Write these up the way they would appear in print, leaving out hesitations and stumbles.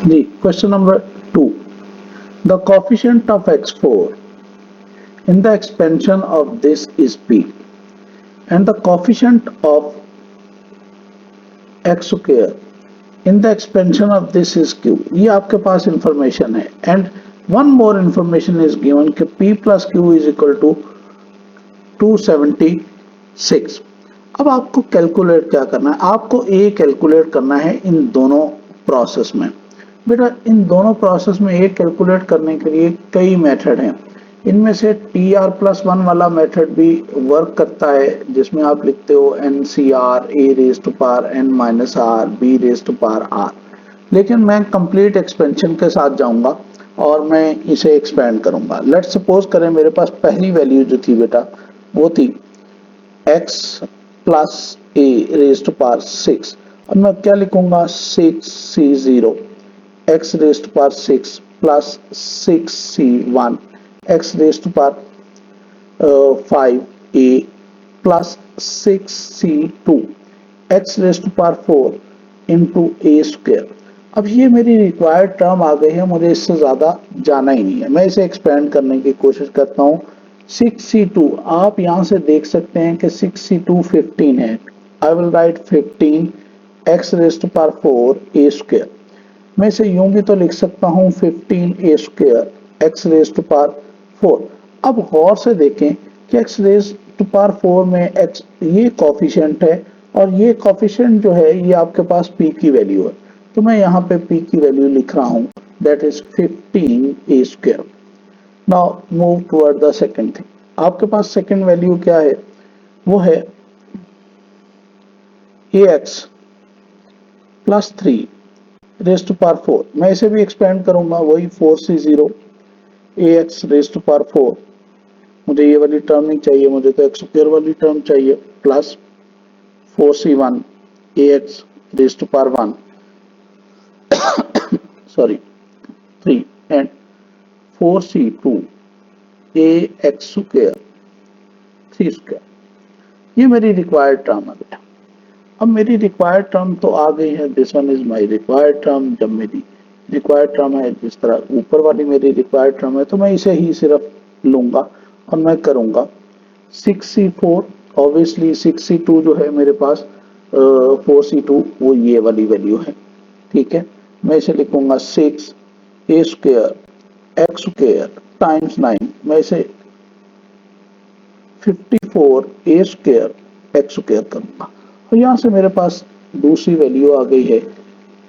Ji, question number 2. The coefficient of x4 in the expansion of this is p and the coefficient of x square in the expansion of this is q. ये आपके पास information है and one more information is given कि p plus q is equal to 276. अब आपको calculate क्या करना है, आपको ए कैलकुलेट करना है इन दोनों प्रोसेस में. बेटा इन दोनों प्रोसेस में ए कैलकुलेट करने के लिए कई मेथड हैं. इनमें से टी आर प्लस वन वाला मेथड भी वर्क करता है जिसमें आप लिखते हो N C R A raise to power N minus R B raise to power R. लेकिन मैं कंप्लीट एक्सपेंशन के साथ जाऊंगा और मैं इसे एक्सपेंड करूंगा. लेट्स सपोज करें मेरे पास पहली वैल्यू जो थी बेटा वो थी x plus a raise to power 6. अब मैं क्या लिखूंगा 6c0 x raise to power 6 plus 6c1 x raise to power 5a plus 6c2 x raise to power 4 into a square. अब ये मेरी रिक्वायर्ड टर्म आ गई है, मुझे इससे ज्यादा जाना ही नहीं है. मैं इसे एक्सपेंड करने की कोशिश करता हूँ. 6c2 आप यहां से देख सकते हैं कि 6c2 15 है. I will write 15 x raise to power 4 a square. मैं इसे यूं भी तो लिख सकता हूं 15 a square x raise to power 4. अब गौर से देखें कि x रेज टू पावर 4 में x ये कोफिशिएंट है और ये कोफिशिएंट जो है ये आपके पास p की वैल्यू है. तो मैं यहाँ पे p की वैल्यू लिख रहा हूं that is 15 a square. Now move toward the second thing. आपके पास सेकंड वैल्यू क्या है, वो है ax plus 3 raise to power 4. मैं इसे भी एक्सपेंड करूंगा वही 4c0 ax raise to power 4. मुझे ये वाली टर्म नहीं चाहिए, मुझे तो एक्स स्क्वायर वाली टर्म चाहिए. Plus 4c1 ax raise to power 1 sorry 3 and 4c2 ax square 3 square. ये मेरी रिक्वायर्ड टर्म है बेटा. अब मेरी रिक्वायर्ड टर्म तो आ गई है. This one is my required term. जब मेरी रिक्वायर्ड टर्म है जिस तरह ऊपर वाली मेरी रिक्वायर्ड टर्म है तो मैं इसे ही सिर्फ लूंगा और मैं करूंगा 6c4. ऑब्वियसली 6c2 जो है मेरे पास 4c2 वो ये वाली वैल्यू है. ठीक है, मैं इसे लिखूंगा 6 ए स्क्वायर एक्स स्क्वायर टाइम्स 9. मैं इसे 54 ए स्क्वायर एक्स स्क्वायर करूंगा. और यहाँ से मेरे पास दूसरी वैल्यू आ गई है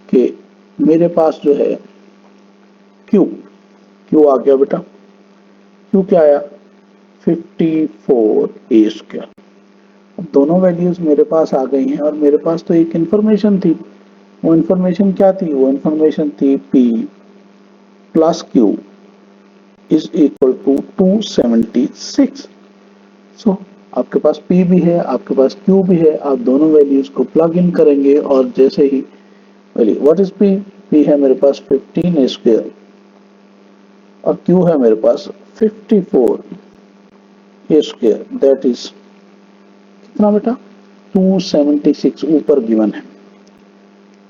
कि मेरे पास जो है क्यू आ गया बेटा. क्यू क्या आया 54 ए स्क्वायर. अब दोनों वैल्यूज मेरे पास आ गई हैं और मेरे पास तो एक इंफॉर्मेशन थी. वो इंफॉर्मेशन क्या थी, वो इंफॉर्मेशन थी P plus Q is equal to 276. So आपके पास P भी है, आपके पास Q भी है. आप दोनों वैल्यूज को प्लग इन करेंगे और जैसे ही वैल्यू व्हाट इज P है मेरे पास 15 ए स्क्वायर और Q है मेरे पास 54 ए स्क्वायर. दैट इज कितना बेटा 276 ऊपर गिवन है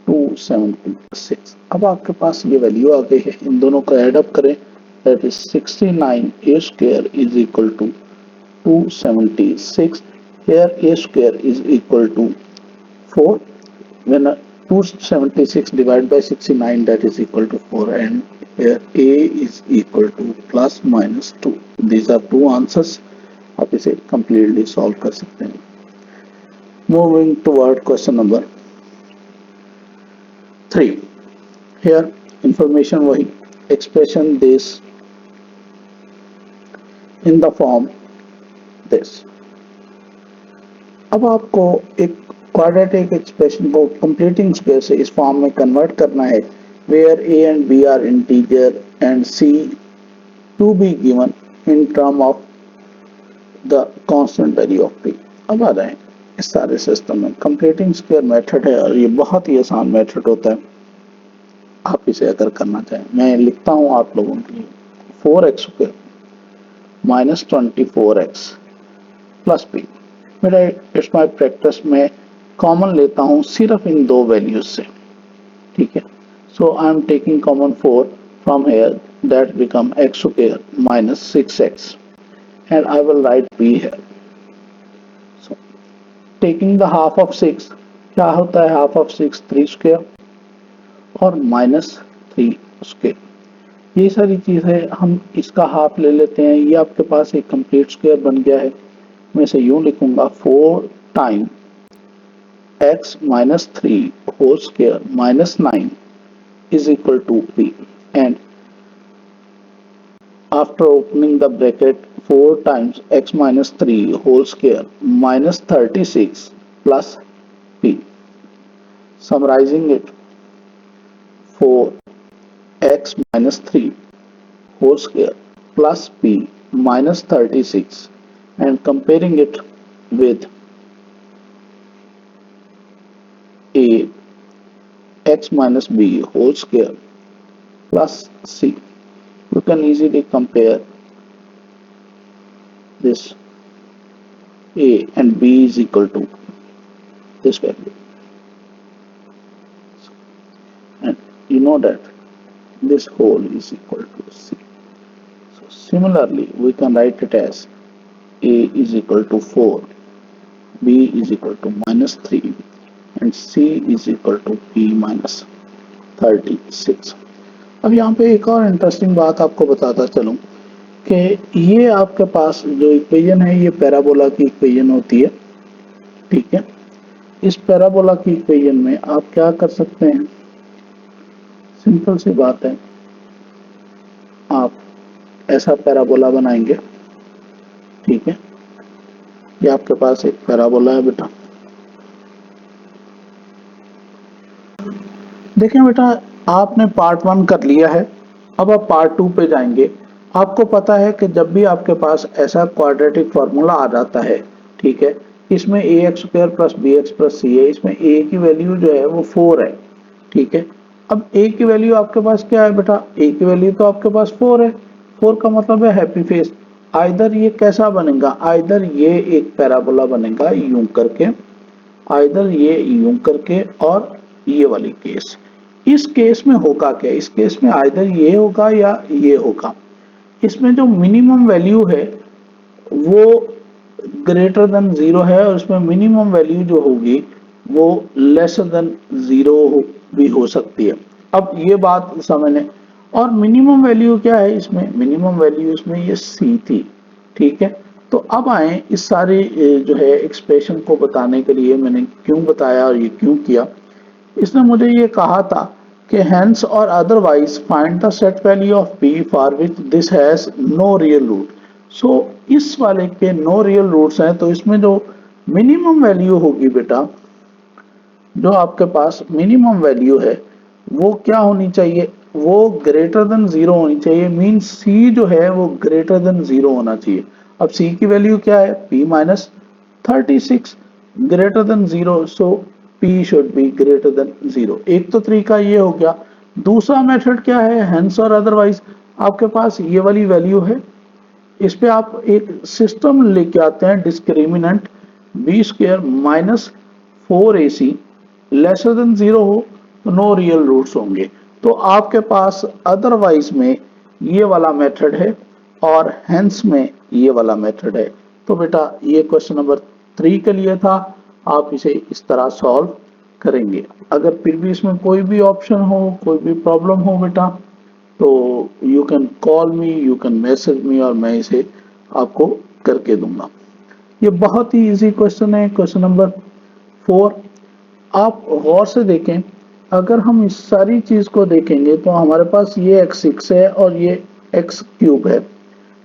276. अब आपके पास ये वैल्यू आ गई है. इन दोनों को ऐड अप करें that is 69 a square is equal to 276. here a square is equal to 4. when 276 divided by 69 that is equal to 4 and here a is equal to plus minus 2. these are two answers. आप इसे completely solve कर सकते हैं. moving toward question number 3. here information वही expression this in the form this. अब आपको एक quadratic expression को कंप्लीटिंग स्क्वायर से इस फॉर्म में कन्वर्ट करना है where a and b are integer and c to be given in term of the constant value of p. अब आ रहे हैं इस सारे सिस्टम में. कंप्लीटिंग स्क्वायर मेथड है और ये बहुत ही आसान मेथड होता है. आप इसे अगर करना चाहें मैं लिखता हूं आप लोगों के लिए 4x square minus 24x plus p. मेरा इट्स माय प्रैक्टिस में कॉमन लेता हूं सिर्फ इन दो वैल्यूज से. ठीक है, So I am taking common 4 from here, that become x square minus 6x, and I will write b here. So taking the half of 6, क्या होता है half of 6? 3 square और minus 3 square. ये सारी चीजें हम इसका हाफ ले लेते हैं, ये आपके पास एक कंप्लीट स्क्वायर बन गया है. मैं इसे यूं लिखूंगा 4 time x minus 3 whole square minus 9 is equal to p, and after opening the bracket 4 times x minus 3 whole square minus 36 plus p. Summarizing it, 4x minus 3 whole square plus p minus 36, and comparing it with a x minus b whole square plus c. You can easily compare this a and b is equal to this value, and you know that this whole is equal to c. So similarly we can write it as a is equal to 4, b is equal to minus 3, and c is equal to p minus 36. अब यहाँ पे एक और interesting बात आपको बताता चलूं कि ये आपके पास जो इक्वेशन है ये पैराबोला की इक्वेशन होती है. ठीक है, इस पैराबोला की इक्वेशन में आप क्या कर सकते हैं, सिंपल सी बात है, आप ऐसा पैराबोला बनाएंगे. ठीक है, ये आपके पास एक पैराबोला है बेटा. देखें बेटा, आपने पार्ट 1 कर लिया है, अब आप पार्ट 2 पे जाएंगे. आपको पता है कि जब भी आपके पास ऐसा क्वाड्रेटिक फॉर्मूला आ जाता है, ठीक है, इसमें a x square plus b x plus c है, इसमें ए की वैल्यू जो है वो 4 है. ठीक है, अब ए की वैल्यू आपके पास क्या है बेटा, ए की वैल्यू तो आपके पास 4 है. 4 का मतलब है हैप्पी फेस. आइदर ये कैसा बनेगा, आइदर ये एक पैराबोला बनेगा यूं करके, आइदर ये यूं करके, और ये वाली केस. इस केस में होगा क्या, इस केस में आइदर ये होगा या ये होगा. इसमें जो मिनिमम वैल्यू है वो ग्रेटर देन 0 है, और इसमें मिनिमम वैल्यू जो होगी वो लेसर देन 0 भी हो सकती है. अब ये बात समझने, और मिनिमम वैल्यू क्या है इसमें, मिनिमम वैल्यू इसमें ये सी थी. ठीक है, तो अब आए इस सारे जो है एक्सप्रेशन को बताने के लिए मैंने क्यों बताया और ये क्यों किया. इसने मुझे ये कहा था कि hence और otherwise find the set value of p for which this has no real root. So इस वाले के no real roots हैं, तो इसमें जो मिनिमम वैल्यू होगी बेटा, जो आपके पास मिनिमम वैल्यू है वो क्या होनी चाहिए, वो ग्रेटर देन 0 होनी चाहिए. मीन c जो है वो ग्रेटर देन 0 होना चाहिए. अब c की वैल्यू क्या है, p minus 36, greater than 0, so p should be greater than 0. एक तो तरीका ये हो गया. दूसरा मेथड क्या है, हेंस और अदरवाइज. आपके पास ये वाली वैल्यू है, इस पे आप एक सिस्टम लेके आते हैं, discriminant B square minus 4ac lesser than 0 हो तो नो रियल रूट्स होंगे. तो आपके पास अदरवाइज में ये वाला मेथड है और हेंस में ये वाला मेथड है. तो बेटा ये क्वेश्चन नंबर 3 के लिए था. आप इसे इस तरह सॉल्व करेंगे. अगर फिर भी इसमें कोई भी ऑप्शन हो, कोई भी प्रॉब्लम हो बेटा, तो you can call me, you can message me, और मैं इसे आपको करके दूंगा. ये बहुत ही इजी क्वेश्चन है, क्वेश्चन नंबर 4. आप गौर से देखें, अगर हम इस सारी चीज को देखेंगे तो हमारे पास ये x6 है और ये x क्यूब है.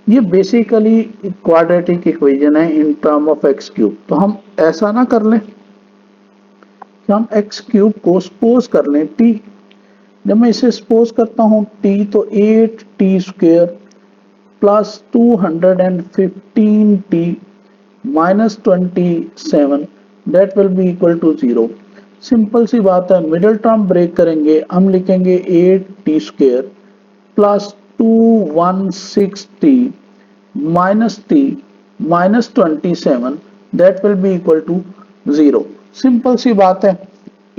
ये बेसिकली क्वाड्रेटिक इक्वेशन है in term of x cube. तो हम ऐसा ना कर लें कि हम एक्स क्यूब को सपोज कर लें t. जब मैं इसे सपोज करता हूं t, तो 8t square plus 215t minus 27, that will be equal to 0. Simple सी बात है, मिडिल टर्म ब्रेक करेंगे, हम लिखेंगे 8t square plus 216t minus t minus 27, that will be equal to 0. Simple सी बात है,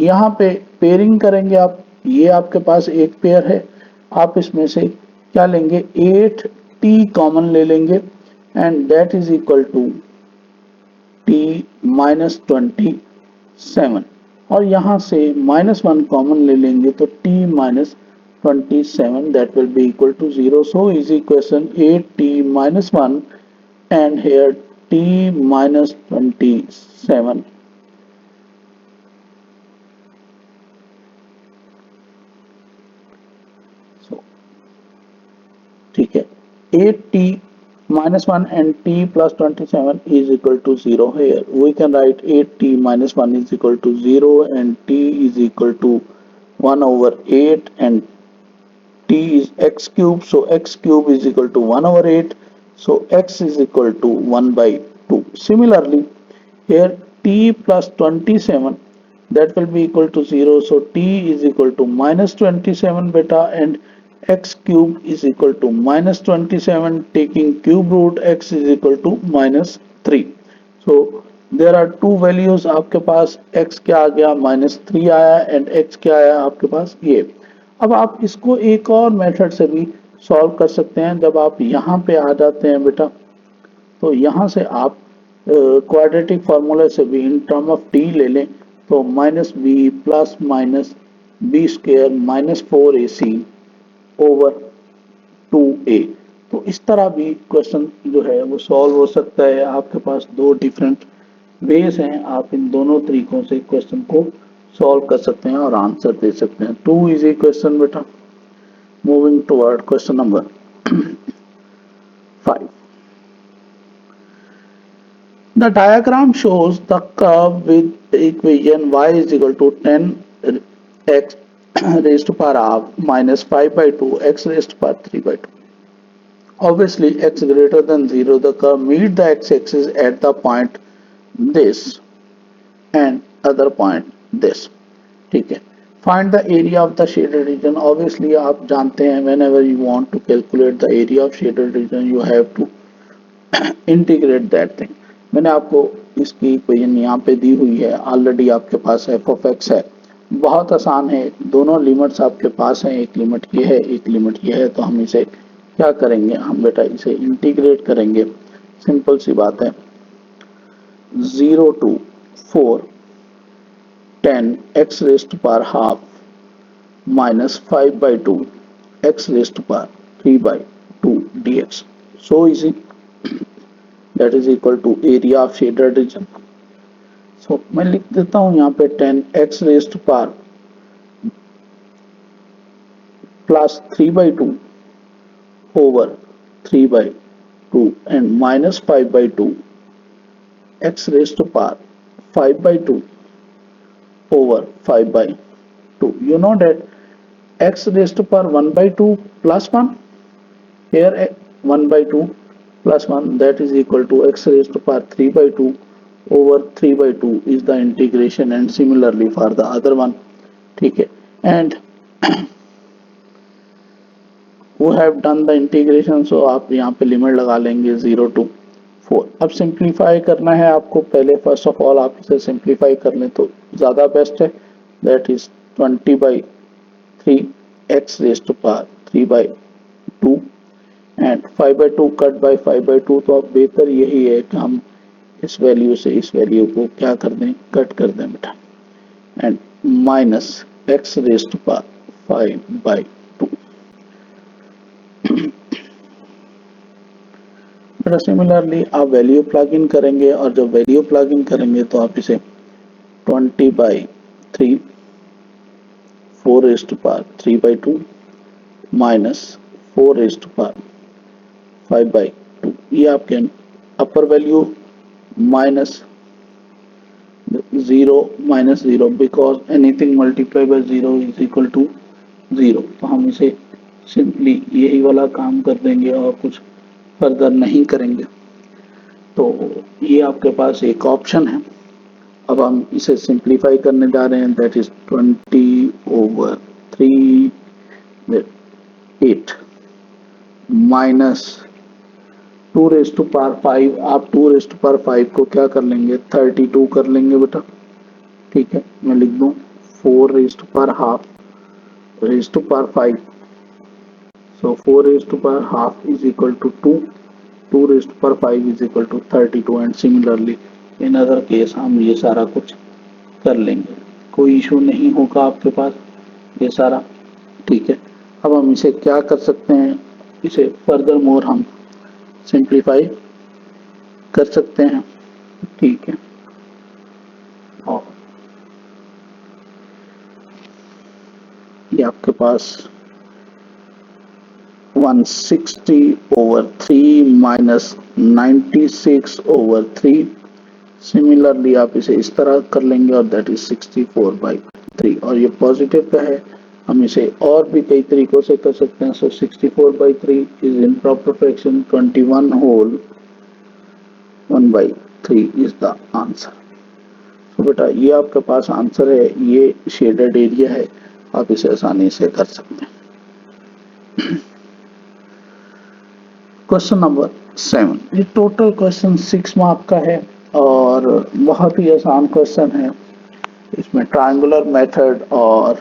यहाँ पे पेयरिंग करेंगे आप, ये आपके पास एक पेयर है, आप इसमें से क्या लेंगे, 8t कॉमन ले लेंगे and that is equal to t minus 27 और यहाँ से -1 कॉमन ले लेंगे तो t minus 27 that will be equal to 0. So is equation 8t minus 1 and here t minus 27. So ठीक है, 8t minus 1 and t plus 27 is equal to 0. Here we can write 8t minus 1 is equal to 0 and t is equal to 1 over 8 and t is x cube, so x cube is equal to 1 over 8, so x is equal to 1 by 2. Similarly, here t plus 27 that will be equal to 0, so t is equal to minus 27 beta and x cube is equal to minus 27, taking cube root x is equal to minus 3. So there are two values आपके पास, x क्या आ गया -3 आया and x क्या आया आपके पास ये. अब आप इसको एक और मेथड से भी सॉल्व कर सकते हैं. जब आप यहाँ पे आ जाते हैं बेटा, तो यहाँ से आप क्वाड्रेटिक फार्मूला से भी इन टर्म ऑफ टी ले लें तो minus b plus minus b square minus 4ac over 2a. तो इस तरह भी क्वेश्चन जो है वो सॉल्व हो सकता है. आपके पास दो डिफरेंट वेज हैं, आप इन दोनों तरीकों से क्वेश्चन को सॉल्व कर सकते हैं और आंसर दे सकते हैं. 2 इजी क्वेश्चन बेटा. Moving toward question number 5. The diagram shows the curve with the equation y is equal to 10x raised to power half minus 5 by 2 x raised to power 3 by 2. Obviously, x greater than 0, the curve meet the x-axis at the point this and other point this. ठीक है. Find the area of the shaded region. Obviously, आप जानते हैं whenever you want to calculate the area of shaded region, you have to integrate that thing. मैंने आपको इसकी equation यहाँ पे दी हुई है ऑलरेडी. आपके पास f of x है, बहुत आसान है. दोनों लिमिट्स आपके पास हैं, एक लिमिट ये है एक लिमिट ये है. तो हम इसे क्या करेंगे, हम बेटा इसे इंटीग्रेट करेंगे. सिंपल सी बात है. 0 to 4 10 x raised to power half minus 5 by 2 x raised to power 3 by 2 dx. So easy. That is equal to area of shaded region. So मैं लिख देता हूं यहाँ पे 10 x raised to power plus 3 by 2 over 3 by 2 and minus 5 by 2 x raised to power 5 by 2 over 5 by 2. You know that x raised to power 1 by 2 plus 1, here 1 by 2 plus 1 that is equal to x raised to power 3 by 2 over 3 by 2 is the integration, and similarly for the other one. ठीक है. And we have done the integration, so आप यहाँ पे limit लगा लेंगे 0 to 4. अब simplify करना है आपको. पहले फर्स्ट ऑफ ऑल आप इसे सिंप्लीफाई कर लें तो ज़्यादा बेस्ट है. That is 20 by 3 x raised to power 3 by 2 and 5 by 2 cut by 5 by 2. तो अब बेहतर यही है कि हम इस वैल्यू से इस वैल्यू को क्या कर दें, कट कर दें बेटा. And minus x raise to power 5 by 2. बेटा सिमिलरली आप वैल्यू प्लग इन करेंगे और जब वैल्यू प्लग इन करेंगे तो आप इसे 20 by 3 4 raised to power 3 by 2 minus 4 raised to power 5 by 2. ये आपके upper value minus 0 minus 0 because anything multiply by 0 is equal to 0. तो हम इसे सिंपली यही वाला काम कर देंगे और कुछ फर्दर नहीं करेंगे. तो ये आपके पास एक ऑप्शन है. अब हम इसे सिंप्लीफाई करने जा रहे हैं. That is 20 over 3 8 minus 2 raised to power 5. आप 2 raised to power 5 को क्या कर लेंगे, 32 कर लेंगे बेटा. ठीक है, मैं लिख दूं 4 raised to power half raised to power 5. So 4 raised to power half is equal to 2. 2 raised to power 5 is equal to 32 and similarly in other case हम ये सारा कुछ कर लेंगे, कोई इशू नहीं होगा आपके पास ये सारा, ठीक है। अब हम इसे क्या कर सकते हैं, इसे फर्दर मोर हम सिंप्लीफाई कर सकते हैं, ठीक है। और ये आपके पास 160/3 माइनस 96/3, सिमिलरली आप इसे इस तरह कर लेंगे और दैट इज 64/3 और ये पॉजिटिव का है, हम इसे और भी कई तरीकों से कर सकते हैं। So 64/3 is improper fraction, 21 whole 1/3 is the answer. तो बेटा ये आपके पास आंसर है, ये शेडेड एरिया है, आप इसे आसानी से कर सकते हैं। क्वेश्चन नंबर 7, ये टोटल क्वेश्चन 6 मार्क का है और बहुत ही आसान क्वेश्चन है। इसमें ट्रायंगुलर मेथड और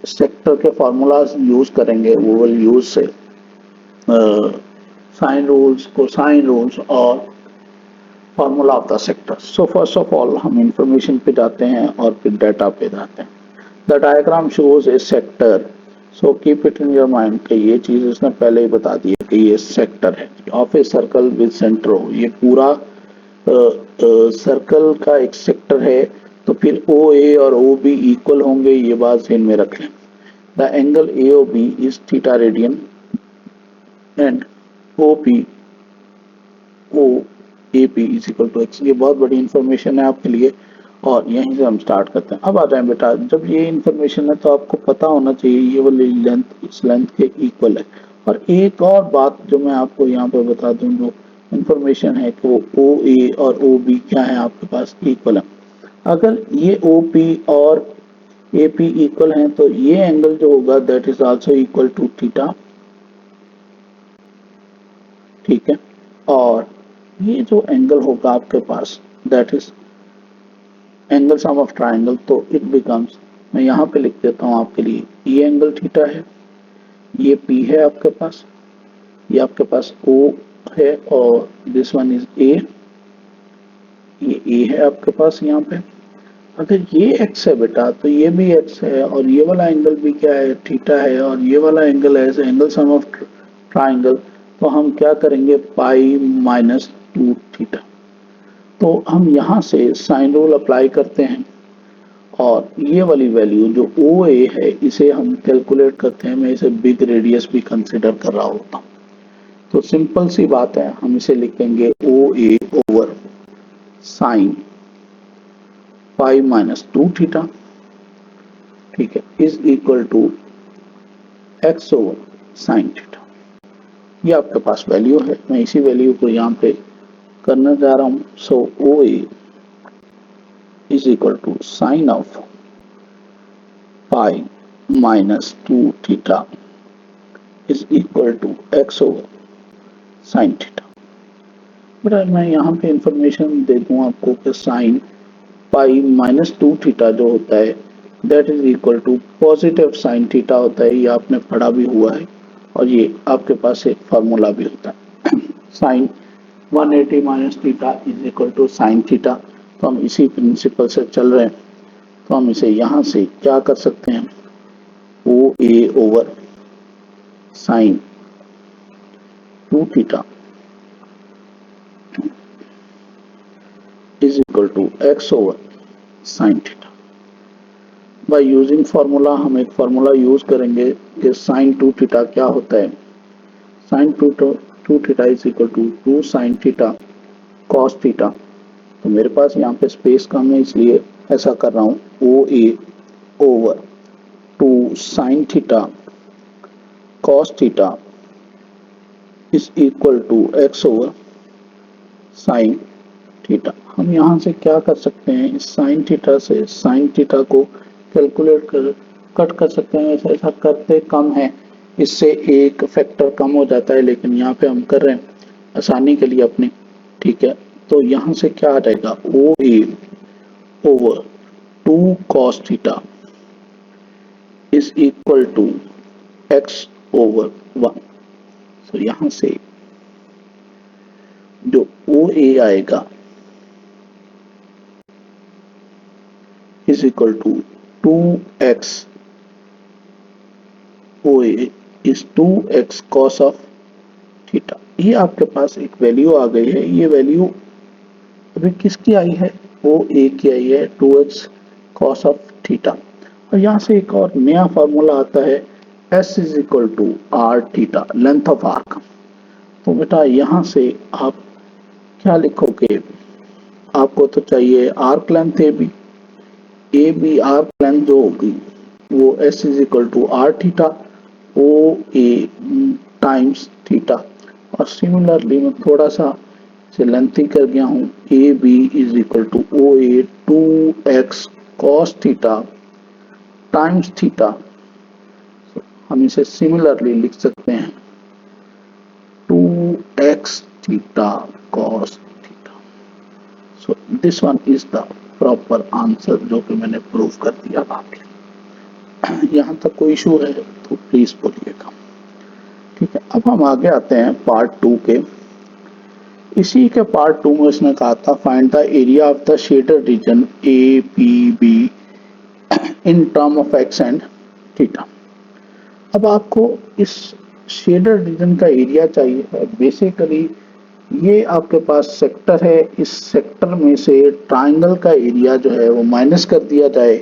सेक्टर के फॉर्मूलाज यूज करेंगे, वो विल यूज से साइन रूल्स, कोसाइन रूल्स और formula of the sector. So first of all हम इंफॉर्मेशन पे जाते हैं और फिर डाटा पे जाते हैं। The diagram shows A sector, so keep it in your mind कि ये चीज इसने पहले ही बता दी है कि ये सेक्टर है of a circle with centre O, ये पूरा सर्कल का एक सेक्टर है, तो फिर ओ ए और ओ बी इक्वल होंगे, ये बात ध्यान में रख लें। The angle A O B is theta radian and O P O A P is equal to x, ये बहुत बड़ी इंफॉर्मेशन है आपके लिए और यहीं से हम स्टार्ट करते हैं। अब आ जाए बेटा, जब ये इंफॉर्मेशन है तो आपको पता होना चाहिए ये वाली लेंथ इस लेंथ के इक्वल है। और एक और बात जो मैं आपको यहाँ पे बता दूं, जो इंफॉर्मेशन है कि वो ओ ए और ओ बी क्या है आपके पास इक्वल है। अगर ये ओ पी और ए पी इक्वल है तो ये एंगल जो होगा that is also equal to theta, ठीक है। और ये जो एंगल होगा आपके पास that is angle sum of triangle, तो इट बिकम्स, मैं यहाँ पे लिख देता हूँ आपके लिए, ये एंगल थीटा है, ये पी है आपके पास, ये आपके पास ओ है और दिस वन इज ए, ये ए है आपके पास यहाँ पे। अगर ये एक्स है बेटा तो ये भी एक्स है और ये वाला एंगल भी क्या है, थीटा है, और ये वाला एंगल है एंगल सम ऑफ ट्राइंगल, तो हम क्या करेंगे पाई माइनस 2 थीटा। तो हम यहाँ से साइन रूल अप्लाई करते हैं और ये वाली वैल्यू जो ओ ए है इसे हम कैलकुलेट करते हैं, मैं इसे बिग रेडियस भी कंसिडर कर रहा होता हूँ। तो सिंपल सी बात है, हम इसे लिखेंगे O A over sine pi minus 2 theta, ठीक है, is equal to x over sine theta. ये आपके पास वैल्यू है, मैं इसी वैल्यू को यहाँ पे करने जा रहा हूँ। So O A is equal to sine of pi minus 2 theta is equal to x over sine theta. बेटा मैं यहाँ पे इंफॉर्मेशन दे दूँ आपको कि साइन पाई माइनस 2 थीटा जो होता है that is equal to positive sine theta होता है, ये आपने पढ़ा भी हुआ है और ये आपके पास एक फार्मूला भी होता है sine 180 minus theta is equal to sine theta. तो हम इसी प्रिंसिपल से चल रहे हैं, तो हम इसे यहाँ से क्या कर सकते हैं, O A over sine 2 theta is equal to x over sine theta. By using formula, हम एक फार्मूला यूज करेंगे कि साइन 2 थीटा क्या होता है, sine 2 theta is equal to 2 sine theta cos theta. तो मेरे पास यहाँ पे स्पेस कम है इसलिए ऐसा कर रहा हूँ, O A over 2 sine theta cos theta is equal to x over sine theta. हम यहाँ से क्या कर सकते हैं, इस साइन थीटा से साइन थीटा को कैलकुलेट कर कट कर सकते हैं, ऐसा करते कम है, इससे एक फैक्टर कम हो जाता है, लेकिन यहाँ पे हम कर रहे हैं आसानी के लिए अपने, ठीक है। तो यहाँ से क्या आ जाएगा, O A over 2 cos theta is equal to x over 1। तो यहां से जो ओ ए आएगा is equal to 2x O A is 2x cos of theta. ये आपके पास एक वैल्यू आ गई है। ये वैल्यू अभी किसकी आई है? ओ ए की आई है, 2x कॉस ऑफ थीटा। और यहाँ से एक और नया फॉर्मूला आता है, s is equal to r theta, length of arc. तो बेटा यहाँ से आप क्या लिखोगे? आपको तो चाहिए arc length A B arc length जो होगी वो s is equal to r theta O A times theta. और सिमिलरली मैं थोड़ा सा से लेंथी कर गया हूँ, A B is equal to O A 2x cos theta times theta. हम इसे सिमिलरली लिख सकते हैं 2x theta cos theta. So this one is the proper answer, जो कि मैंने प्रूव कर दिया आपके। यहाँ तक कोई इशू है तो प्लीज बोलिएगा। ठीक है, अब हम आगे आते हैं पार्ट 2 के। इसी के पार्ट 2 में इसने कहा था find the area of the shaded region A P be in term of x and theta. अब आपको इस शेडेड रीजन का एरिया चाहिए है। बेसिकली ये आपके पास सेक्टर है, इस सेक्टर में से ट्राइंगल का एरिया जो है वो माइनस कर दिया जाए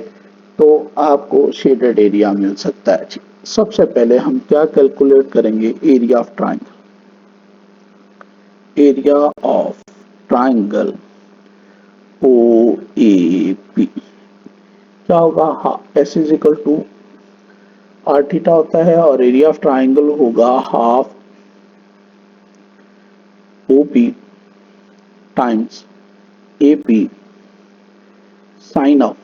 तो आपको शेडेड एरिया मिल सकता है। सबसे पहले हम क्या कैलकुलेट करेंगे? Area of triangle. Area of triangle O A P क्या होगा? S is equal to r theta होता है और एरिया ऑफ ट्राइंगल होगा half O P times A P sine of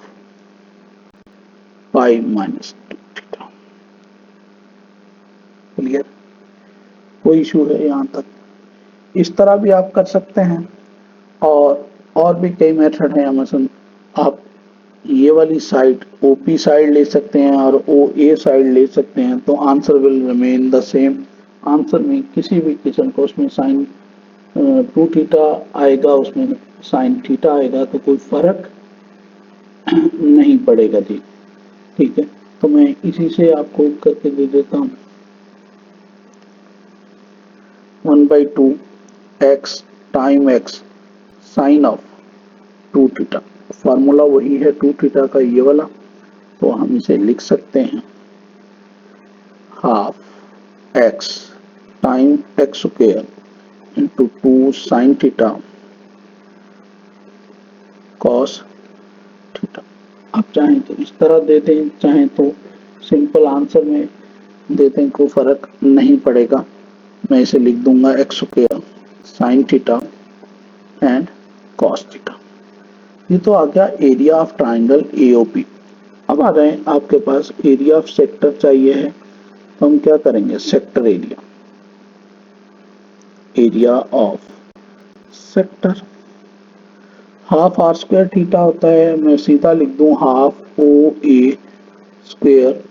pi minus theta. Clear? कोई issue है यहाँ तक? इस तरह भी आप कर सकते हैं और भी कई मेथड है। अमेजन आप ये वाली साइड ओपी साइड ले सकते हैं और ओ ए साइड ले सकते हैं, तो answer will remain the same. Answer में किसी भी किस्म को उसमें साइन 2 थीटा आएगा, उसमें साइन थीटा आएगा, तो कोई फर्क नहीं पड़ेगा जी। ठीक है, तो मैं इसी से आपको करके दे देता हूँ 1/2 x time x sine of 2 theta. Formula वही है 2 थीटा का, ये वाला। तो हम इसे लिख सकते हैं half x time x square into 2 sine theta cos theta. आप चाहें तो इस तरह दे दें, चाहें तो सिंपल आंसर में दे दें, कोई फर्क नहीं पड़ेगा। मैं इसे लिख दूंगा x square sine theta and cos theta. ये तो आ गया एरिया ऑफ ट्राइंगल एओपी। अब आ रहे हैं आपके पास एरिया ऑफ सेक्टर चाहिए है, तो हम क्या करेंगे? Sector area. Area of sector half r square theta होता है। मैं सीधा लिख दूं हाफ ओ ए स्क्वायर,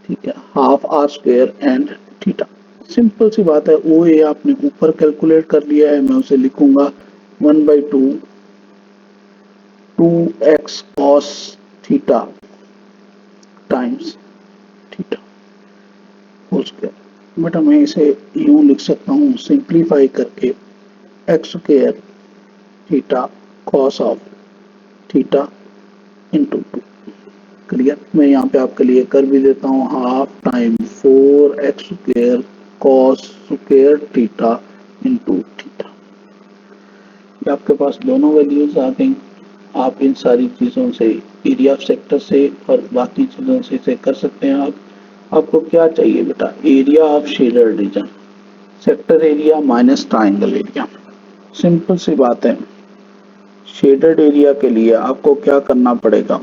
ठीक है, half r square and theta. Simple सी बात है। ओ ए आपने ऊपर कैलकुलेट कर लिया है, मैं उसे लिखूंगा 1/2 2x cos theta times theta whole square. बेटा मैं इसे यूं लिख सकता हूँ सिंप्लीफाई करके x square theta cos of theta into 2। Clear? मैं यहाँ पे आपके लिए कर भी देता हूँ half time 4x square cos square theta into theta. ये आपके पास दोनों वैल्यूज आ गई। आप इन सारी चीज़ों से एरिया ऑफ सेक्टर से और बाकी चीज़ों से इसे कर सकते हैं। आपको क्या चाहिए बेटा? Area of shaded region, sector area minus triangle area. Simple सी बात है। शेडेड एरिया के लिए आपको क्या करना पड़ेगा?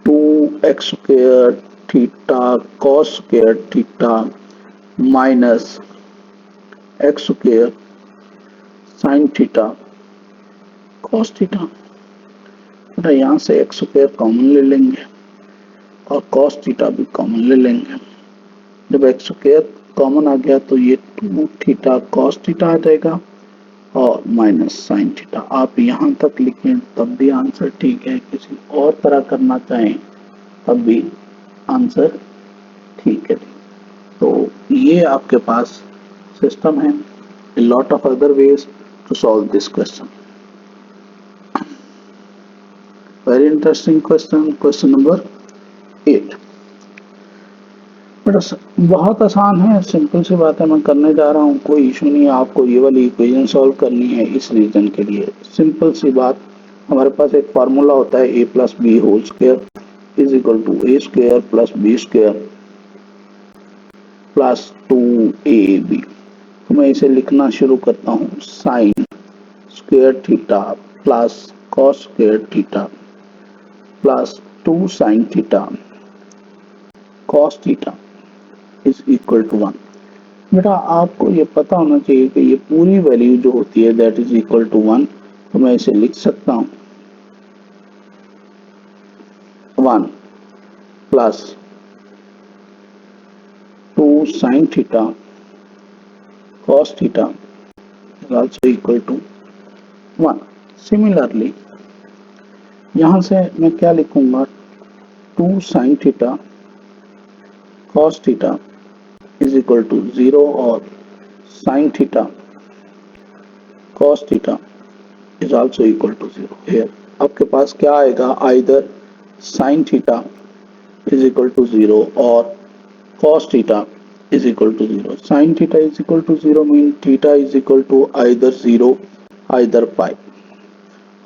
2x square theta cos square theta minus x square sine theta cos theta. बेटा यहाँ से एक्स स्क्वायर कॉमन ले लेंगे और कॉस थीटा भी कॉमन ले लेंगे। जब एक्स स्क्वायर कॉमन आ गया तो ये 2 थीटा कॉस थीटा आ जाएगा और माइनस साइन थीटा। आप यहाँ तक लिखें तब भी आंसर ठीक है, किसी और तरह करना चाहें तब भी आंसर ठीक है। तो ये आपके पास सिस्टम है। A lot of other ways to solve this question. Very interesting question, question number 8। बहुत आसान है, सिंपल सी बात है, मैं करने जा रहा हूँ, कोई इशू नहीं है। आपको ये वाली इक्वेशन सॉल्व करनी है इस रीजन के लिए। सिंपल सी बात, हमारे पास एक फार्मूला होता है a plus b whole square is equal to a square plus b square plus 2ab। तो मैं इसे लिखना शुरू करता हूँ, sine square theta plus cos square theta plus 2 sine theta cos theta is equal to 1। बेटा आपको ये पता होना चाहिए कि ये पूरी वैल्यू जो होती है दैट इज इक्वल टू 1। तो मैं इसे लिख सकता हूँ 1 plus 2 sine theta cos theta is also equal to 1। Similarly यहाँ से मैं क्या लिखूंगा, 2 sine theta cos theta is equal to 0 और sine theta cos theta is also equal to 0। Here आपके पास क्या आएगा, either sine theta is equal to 0 और cos theta is equal to 0. Sin theta is equal to 0 mean theta is equal to either 0 either pi,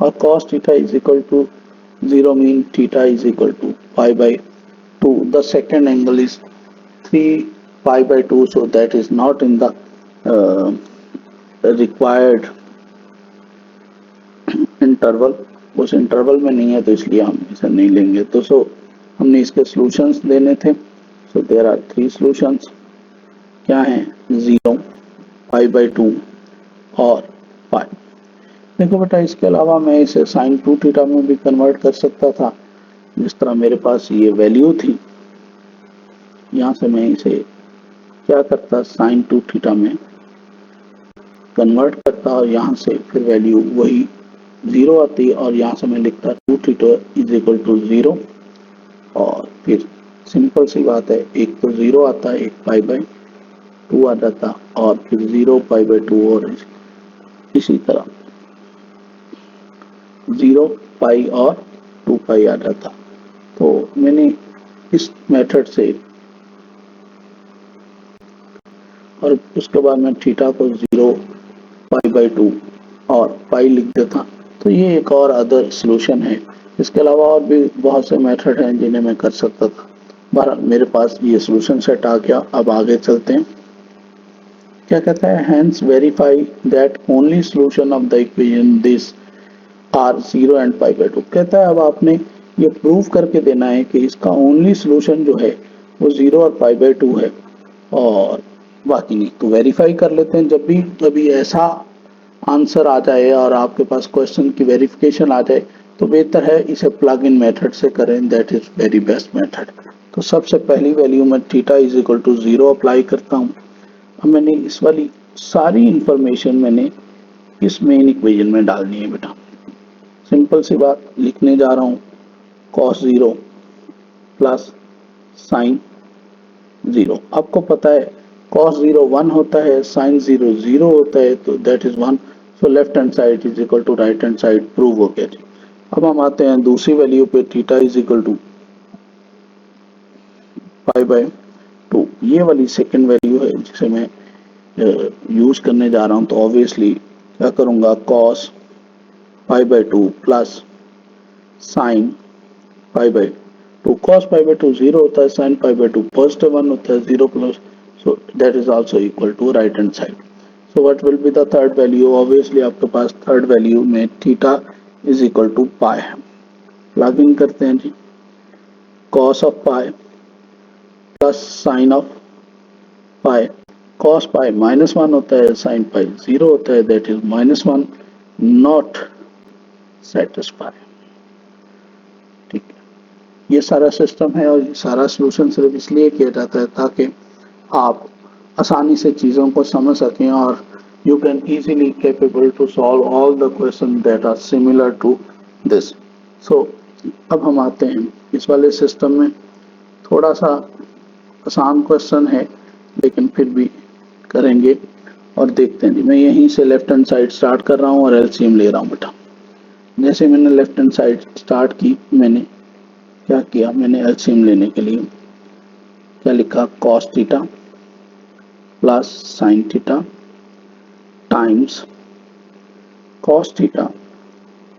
or cos theta is equal to 0 mean theta is equal to pi by 2. The second angle is 3 pi by 2, so that is not in the required interval, उस interval में नहीं है तो इसलिए हम इसे नहीं लेंगे। तो हमने इसके सॉल्यूशंस देने थे। So there are 3 solutions. क्या है, 0 पाई बाई 2 और पाई। देखो बेटा इसके अलावा मैं इसे साइन 2 थीटा में भी कन्वर्ट कर सकता था। जिस तरह मेरे पास ये वैल्यू थी, यहाँ से मैं इसे क्या करता, साइन 2 थीटा में कन्वर्ट करता और यहाँ से फिर वैल्यू वही 0 आती और यहाँ से मैं लिखता 2 थीटा इज इक्वल टू 0 और फिर सिंपल सी बात है, एक तो 0 आता है, एक पाई बाई 2 आ जाता और फिर 0 पाई बाई 2 और इसी तरह 0 पाई और 2 पाई आ जाता। तो मैंने इस मेथड से, और उसके बाद मैं थीटा को 0 पाई बाई 2 और पाई लिख देता। तो ये एक और अदर सॉल्यूशन है। इसके अलावा और भी बहुत से मेथड हैं जिन्हें मैं कर सकता था। बहरहाल मेरे पास ये सॉल्यूशन सेट आ गया। अब आगे चलते हैं। क्या कहता है, hence verify that only solution of the equation this are 0 and pi by 2। कहता है अब आपने ये प्रूव करके देना है कि इसका ओनली सॉल्यूशन जो है वो 0 और पाई बाई 2 है और बाकी नहीं। तो वेरीफाई कर लेते हैं। जब भी कभी ऐसा आंसर आ जाए और आपके पास क्वेश्चन की वेरिफिकेशन आ जाए तो बेहतर है इसे प्लग इन मेथड से करें, that is very best method. तो सबसे पहली वैल्यू में theta is equal to 0 apply करता हूँ। अब मैंने इस वाली सारी इंफॉर्मेशन मैंने इस मेन इक्वेशन में डालनी है बेटा। सिंपल सी बात, लिखने जा रहा हूँ cos 0 प्लस साइन 0। आपको पता है cos 0 1 होता है, sin 0 0 होता है, तो that is 1। So left hand side is equal to right hand side, prove हो गया जी। अब हम आते हैं दूसरी वैल्यू पे, theta is equal to pi by 2। ये वाली सेकंड वैल्यू है जिसे मैं यूज करने जा रहा हूँ। तो ऑब्वियसली क्या करूँगा, cos pi by 2 plus sine pi by 2। cos pi by 2 0 होता है, sin पाई बाय 2 पॉजिटिव 1 होता है, 0 plus, so that is also equal to right hand side. So what will be the third value? Obviously आपके पास third value में theta is equal to pi है। Plug in करते हैं जी, cos of pi plus sin of pi। cos pi -1 होता है, sin pi 0 होता है, that is -1, not satisfy। ठीक है, ये सारा सिस्टम है और ये सारा सोल्यूशन सिर्फ इसलिए किया जाता है ताकि आप आसानी से चीज़ों को समझ सकें और you can easily capable to solve all the questions that are similar to this. So अब हम आते हैं इस वाले सिस्टम में। थोड़ा सा आसान क्वेश्चन है लेकिन फिर भी करेंगे और देखते हैं। मैं यहीं से लेफ्ट हैंड साइड स्टार्ट कर रहा हूँ और एलसीएम ले रहा हूँ बेटा। जैसे मैंने लेफ्ट हैंड साइड स्टार्ट की, मैंने क्या किया, मैंने एलसीएम लेने के लिए क्या लिखा, cos theta plus sine theta times cos theta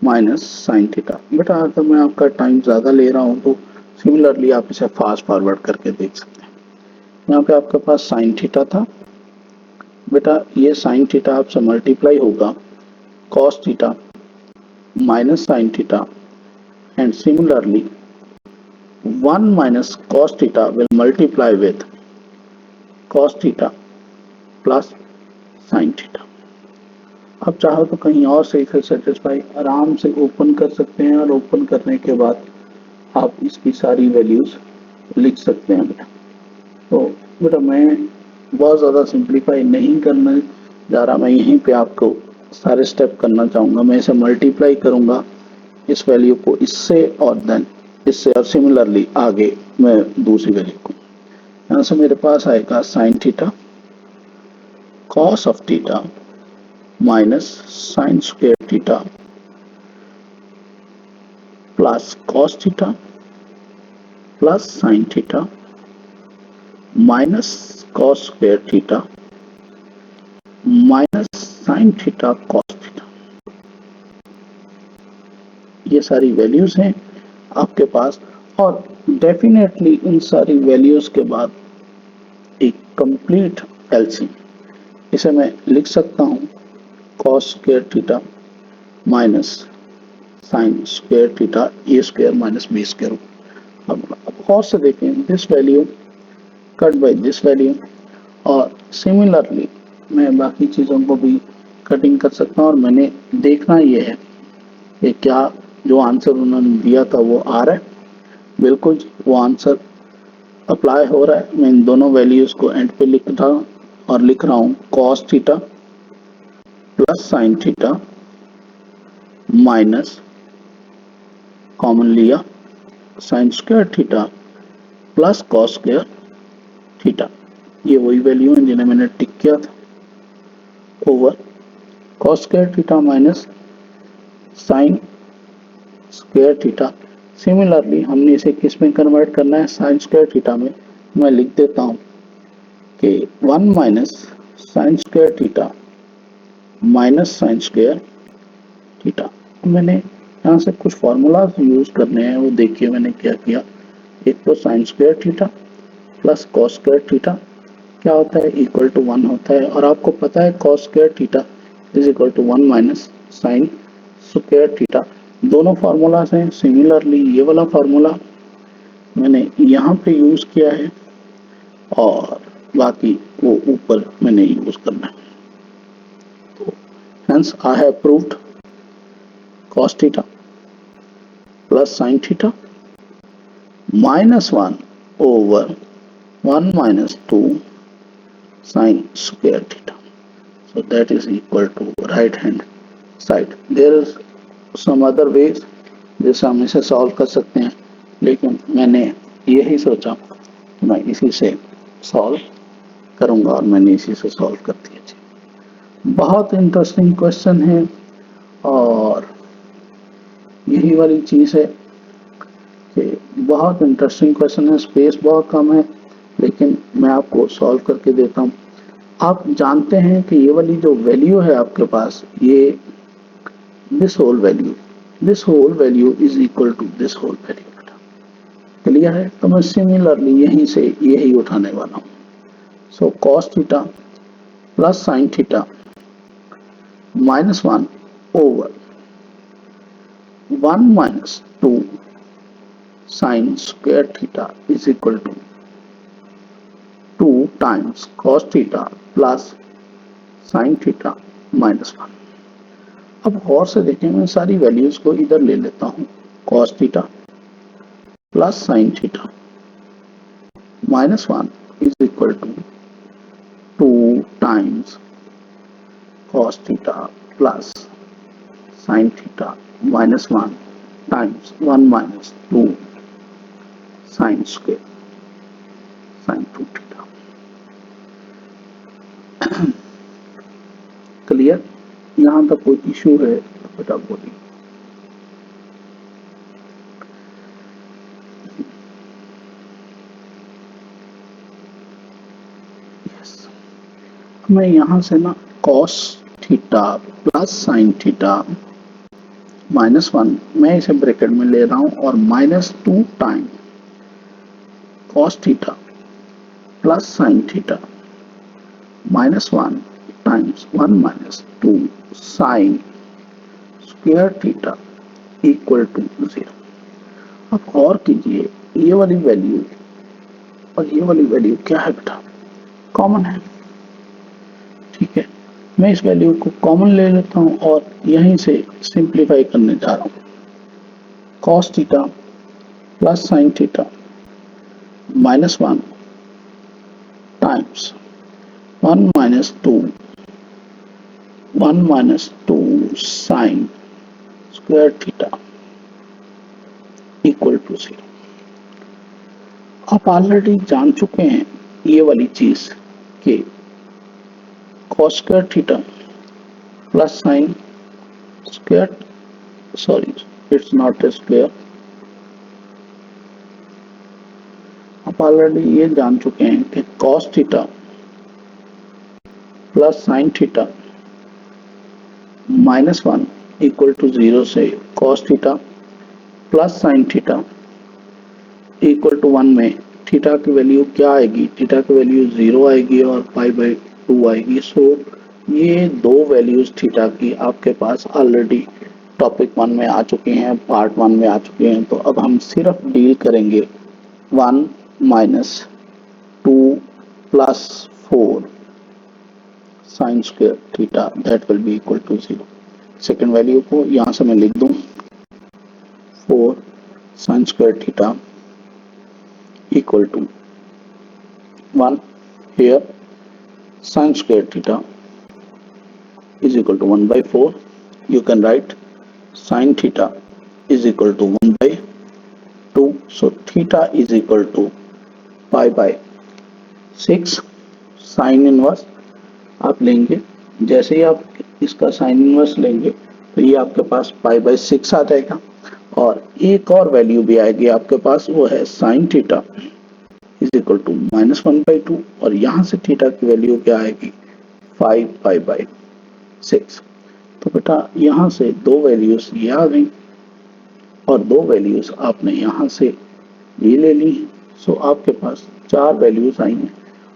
minus sign theta. बेटा अगर मैं आपका टाइम ज़्यादा ले रहा हूँ तो सिमिलरली आप इसे फास्ट फॉरवर्ड करके देख सकते हैं। यहाँ पे आपके पास साइन थीटा था बेटा, ये साइन थीटा आपसे मल्टीप्लाई होगा cos theta minus sine theta and similarly 1 minus cos theta will multiply with cos theta plus sin theta। आप चाहो तो कहीं और से इसे सेटिस्फाई आराम से ओपन कर सकते हैं और ओपन करने के बाद आप इसकी सारी वैल्यूज लिख सकते हैं बेटा। तो बेटा मैं बहुत ज़्यादा सिंप्लीफाई नहीं करने जा रहा, मैं यहीं पे आपको सारे स्टेप करना चाहूँगा। मैं इसे मल्टीप्लाई करूँगा इस वैल्यू को इससे और देन इससे और सिमिलरली आगे मैं दूसरी वैल्यू को, यहाँ से मेरे पास आएगा sign theta cos of theta minus sine square theta plus cos theta plus sine theta minus cos square theta minus sign theta cos theta. ये सारी वैल्यूज हैं आपके पास और डेफिनेटली इन सारी वैल्यूज के बाद एक कंप्लीट एलसीएम, इसे मैं लिख सकता हूँ cos square theta minus sine square theta a square minus b square. अब और से देखें, this value cut by this value और सिमिलरली मैं बाकी चीज़ों को भी कटिंग कर सकता हूँ और मैंने देखना ये है कि क्या जो आंसर उन्होंने दिया था वो आ रहा है, बिल्कुल वो आंसर अप्लाई हो रहा है। मैं इन दोनों वैल्यूज को एंड पे लिख रहा हूँ cos theta plus sine theta minus common लिया sine square theta plus cos square theta. ये वही वैल्यू है जिन्हें मैंने टिक किया था, over cos square theta minus sine square theta. Similarly हमने इसे किस में कन्वर्ट करना है, साइन स्क्वायर थीटा में। मैं लिख देता हूँ कि 1 minus sine square theta minus sine square theta. मैंने यहाँ से कुछ फॉर्मूलाज यूज करने हैं, वो देखिए मैंने क्या किया। एक तो sign square theta plus cos square theta क्या होता है, इक्वल टू 1 होता है और आपको पता है cos square theta is equal to 1 minus sine square theta. दोनों फार्मूलाज हैं। सिमिलरली ये वाला फार्मूला मैंने यहाँ पे यूज किया है और बाकी वो ऊपर मैंने यूज करना है। तो hence I have proved cos theta plus sin theta minus 1 over 1 minus 2 sin square theta. So that is equal to right hand side. There is some other ways जैसे हम इसे सॉल्व कर सकते हैं, लेकिन मैंने यही सोचा कि मैं इसी से सॉल्व करूंगा और मैंने इसी से सॉल्व कर दिया। बहुत इंटरेस्टिंग क्वेश्चन है और यही वाली चीज़ है कि बहुत इंटरेस्टिंग क्वेश्चन है, स्पेस बहुत कम है लेकिन मैं आपको सॉल्व करके देता हूँ। आप जानते हैं कि ये वाली जो वैल्यू है आपके पास, ये this whole value is equal to this whole value. Clear है? तो मैं सिमिलरली यहीं से यही उठाने वाला हूँ। So cos theta plus sine theta minus 1 over 1 minus 2 sin square theta is equal to 2 times cos theta plus sin theta minus 1। अब और से देखें, मैं सारी वैल्यूज को इधर ले लेता हूँ। cos theta plus sin theta minus 1 is equal to 2 times cos theta plus sin theta minus 1 times 1 minus 2 sin square sin 2 theta. Clear? यहां तक कोई इश्यू है तो बेटा बोलिए। मैं यहां से ना cos theta plus sine theta minus 1 मैं इसे ब्रैकेट में ले रहा हूं और minus 2 time cos theta plus sine theta minus 1 times 1 minus 2 sine square theta equal to 0। अब और कीजिए, ये वाली वैल्यू और ये वाली वैल्यू क्या है बेटा? कॉमन है। ठीक है, मैं इस वैल्यू को कॉमन ले लेता हूं और यहीं से सिंप्लीफाई करने जा रहा हूं। cos theta plus sine theta minus 1 times 1 minus 2 sine square theta equal to 0। आप ऑलरेडी जान चुके हैं ये वाली चीज कि cos square theta plus sine square, sorry it's not a square, आप ऑलरेडी ये जान चुके हैं कि cos theta plus sine theta minus 1 equal to 0 से cos theta plus sine theta equal to 1 में थीटा की वैल्यू क्या आएगी? थीटा की वैल्यू 0 आएगी और पाई बाई 2 आएगी। सो ये दो वैल्यूज थीटा की आपके पास ऑलरेडी टॉपिक 1 में आ चुकी हैं, पार्ट 1 में आ चुके हैं। तो अब हम सिर्फ डील करेंगे 1 minus 2 plus 4 sine square theta that will be equal to 0। Second value को यहां से मैं लिख दूं 4 sine square theta equal to 1 here sin square theta is equal to 1 by 4. You can write sin theta is equal to 1 by 2. So theta is equal to pi by 6 sin inverse आप लेंगे। जैसे ही आप इसका sine inverse लेंगे तो ये आपके पास pi by 6 आ जाएगा और एक और वैल्यू भी आएगी आपके पास, वो है sine theta is equal to minus 1 by 2 और यहां से थीटा की वैल्यू क्या आएगी? 5 पाई बाई 6। तो बेटा यहां से दो वैल्यूज ये आ गई और दो वैल्यूज आपने यहां से ये ले ली। सो आपके पास चार वैल्यूज आई हैं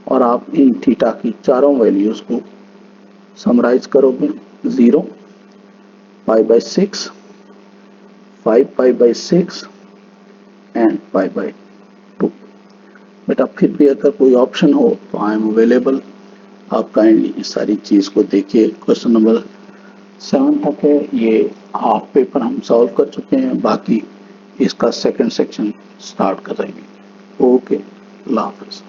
और आप इन थीटा की चारों वैल्यूज को समराइज करोगे। 0 pi by 6, 5 pi by 6 and pi by 2। बेटा फिर भी अगर कोई ऑप्शन हो तो आई एम अवेलेबल। आप काइंडली इस सारी चीज को देखिए। क्वेश्चन नंबर 7 तक है, ये हाफ पेपर हम सॉल्व कर चुके हैं, बाकी इसका सेकंड सेक्शन स्टार्ट करेंगे। ओके, अल्लाह हाफिज।